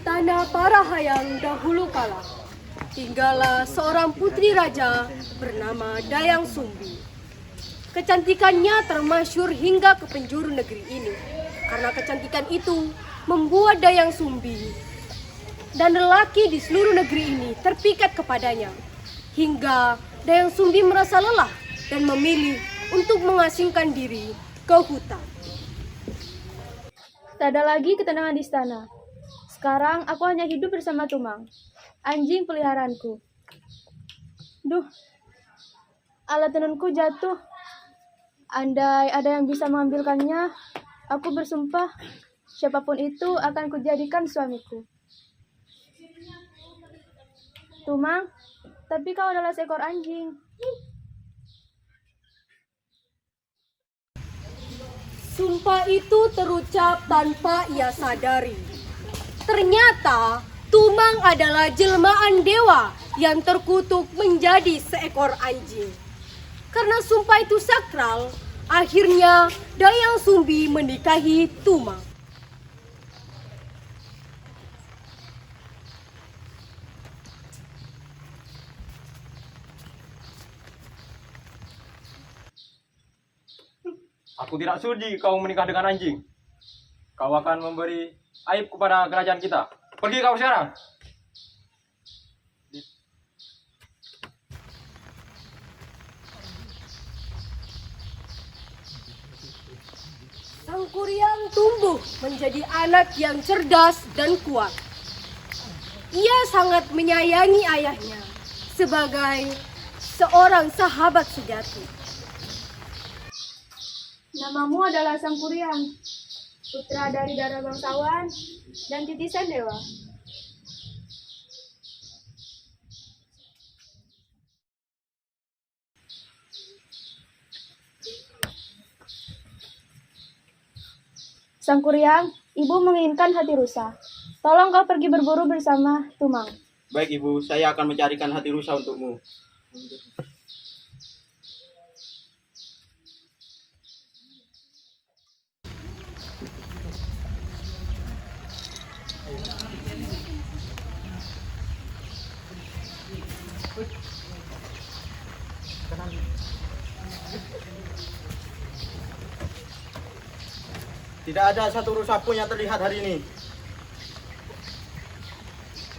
tanah Parahayang dahulu kala, tinggallah seorang putri raja bernama Dayang Sumbi. Kecantikannya termasyhur hingga ke penjuru negeri ini. Karena kecantikan itu membuat Dayang Sumbi dan lelaki di seluruh negeri ini terpikat kepadanya. Hingga Dayang Sumbi merasa lelah dan memilih untuk mengasingkan diri ke hutan. Tak ada lagi ketenangan di istana. Sekarang aku hanya hidup bersama Tumang, anjing peliharaanku. Duh, alat tenunku jatuh. Andai ada yang bisa mengambilkannya, aku bersumpah siapapun itu akan kujadikan suamiku. Tumang, tapi kau adalah seekor anjing. Sumpah itu terucap tanpa ia sadari. Ternyata Tumang adalah jelmaan dewa yang terkutuk menjadi seekor anjing. Karena sumpah itu sakral, akhirnya Dayang Sumbi menikahi Tumang. Aku tidak sudi kau menikah dengan anjing. Kau akan memberi aib kepada kerajaan kita. Pergi kau sekarang. Sang Kuryang tumbuh menjadi anak yang cerdas dan kuat. Ia sangat menyayangi ayahnya sebagai seorang sahabat sejati. Namamu adalah Sang Kuryang, putra dari darah bangsawan dan titisan dewa. Sang Kuryang, ibu menginginkan hati rusa. Tolong kau pergi berburu bersama Tumang. Baik ibu, saya akan mencarikan hati rusa untukmu. Tidak ada satu rusa pun yang terlihat hari ini.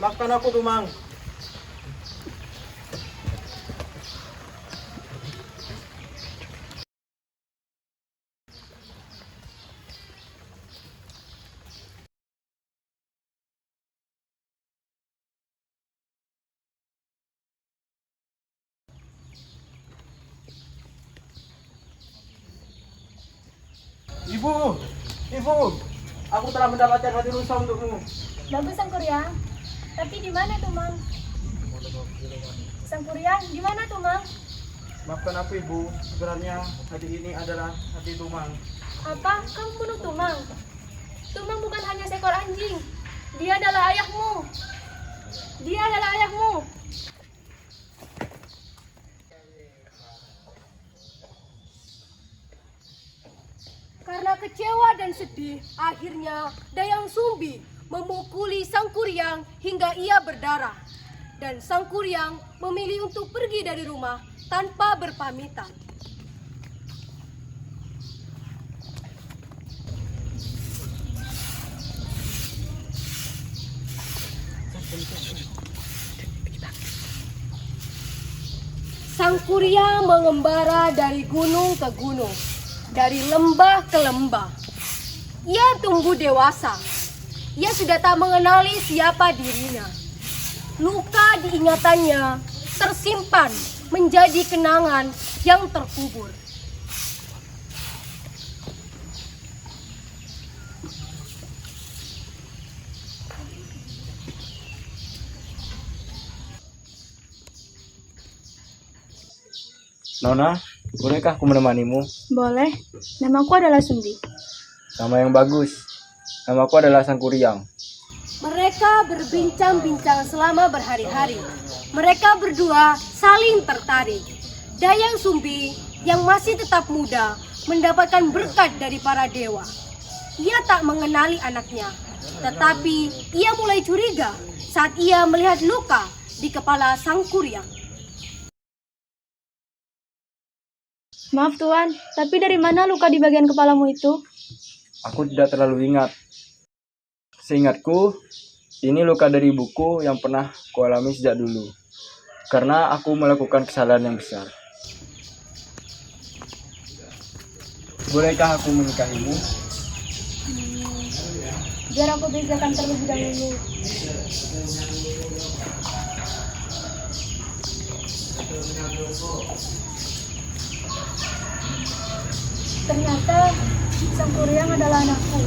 Maafkan aku, Tumang. Ibu, aku telah mendapatkan hati rusa untukmu. Bagus Sang Kuryang. Tapi di mana Tumang? Sang Kuryang, di mana Tumang? Maafkan aku, ibu. Sebenarnya hati ini adalah hati Tumang. Apa? Kamu bunuh Tumang? Tumang bukan hanya seekor anjing. Dia adalah ayahmu. Dia adalah ayahmu. Karena kecewa dan sedih, akhirnya Dayang Sumbi memukuli Sang Kuryang hingga ia berdarah. Dan Sang Kuryang memilih untuk pergi dari rumah tanpa berpamitan. Sang Kuryang mengembara dari gunung ke gunung, dari lembah ke lembah. Ia tumbuh dewasa. Ia sudah tak mengenali siapa dirinya. Luka di ingatannya tersimpan menjadi kenangan yang terkubur. Nona, bolehkah aku menemanimu? Boleh. Namaku adalah Sumbi. Nama yang bagus. Namaku adalah Sang Kuryang. Mereka berbincang-bincang selama berhari-hari. Mereka berdua saling tertarik. Dayang Sumbi yang masih tetap muda mendapatkan berkat dari para dewa. Ia tak mengenali anaknya, Tetapi ia mulai curiga saat ia melihat luka di kepala sang kuryang. Maaf Tuan, tapi dari mana luka di bagian kepalamu itu? Aku tidak terlalu ingat. Seingatku, ini luka dari ibuku yang pernah kualami sejak dulu. Karena aku melakukan kesalahan yang besar. Bolehkah aku menikahimu? Biar aku bicarakan terlebih dahulu. Ternyata sang kuryang adalah anakku.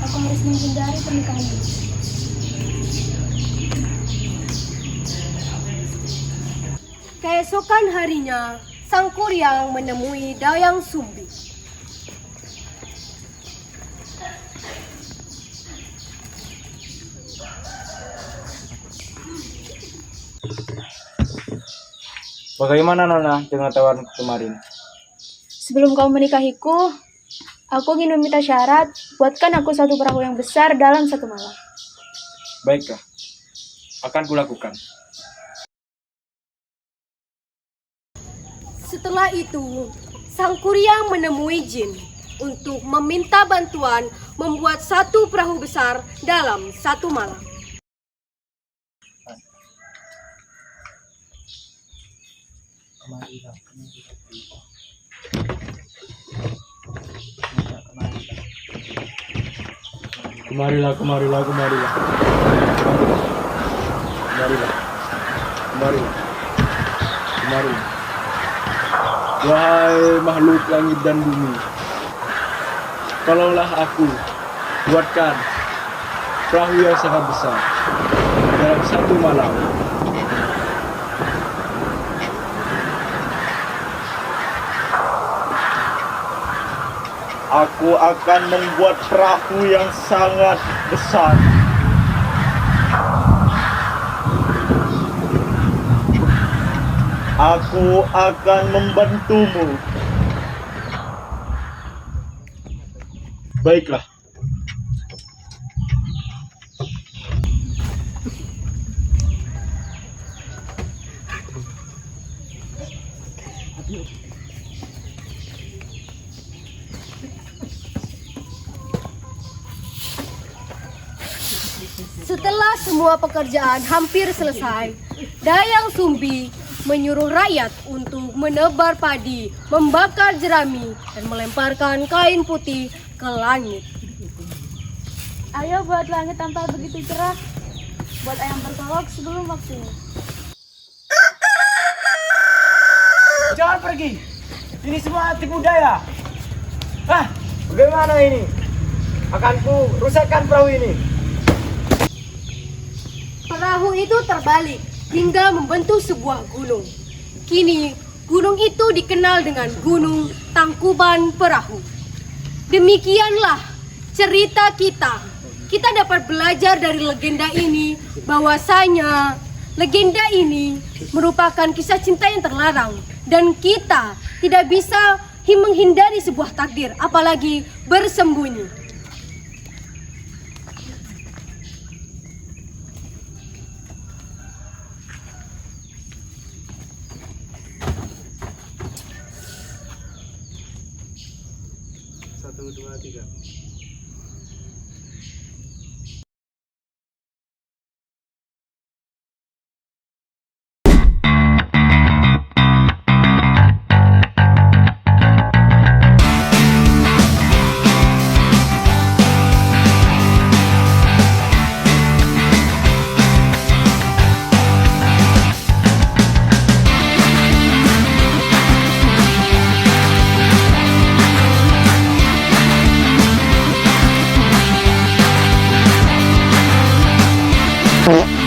Aku harus menghindari pernikahan ini. Keesokan harinya, sang kuryang menemui Dayang Sumbi. Bagaimana Nona dengan tawaran kemarin? Sebelum kau menikahiku, aku ingin meminta syarat, buatkan aku satu perahu yang besar dalam satu malam. Baiklah, akan kulakukan. Setelah itu, sang kuryang menemui jin untuk meminta bantuan membuat satu perahu besar dalam satu malam. Kemarilah. Wahai makhluk langit dan bumi, tolonglah aku, buatkan perahu yang sangat besar dalam satu malam. Aku akan membuat perahu yang sangat besar. Aku akan membantumu. Baiklah. Setelah semua pekerjaan hampir selesai, Dayang Sumbi menyuruh rakyat untuk menebar padi, membakar jerami, dan melemparkan kain putih ke langit. Ayo buat langit tampak begitu cerah. Buat ayam berkolok sebelum waktunya. Jangan pergi. Ini semua tipu daya. Bagaimana ini? Akan ku rusakkan perahu ini. Perahu itu terbalik hingga membentuk sebuah gunung. Kini, gunung itu dikenal dengan Gunung Tangkuban Perahu. Demikianlah cerita kita. Kita dapat belajar dari legenda ini bahwasanya legenda ini merupakan kisah cinta yang terlarang dan kita tidak bisa menghindari sebuah takdir, apalagi bersembunyi. Satu, dua, tiga. Oh.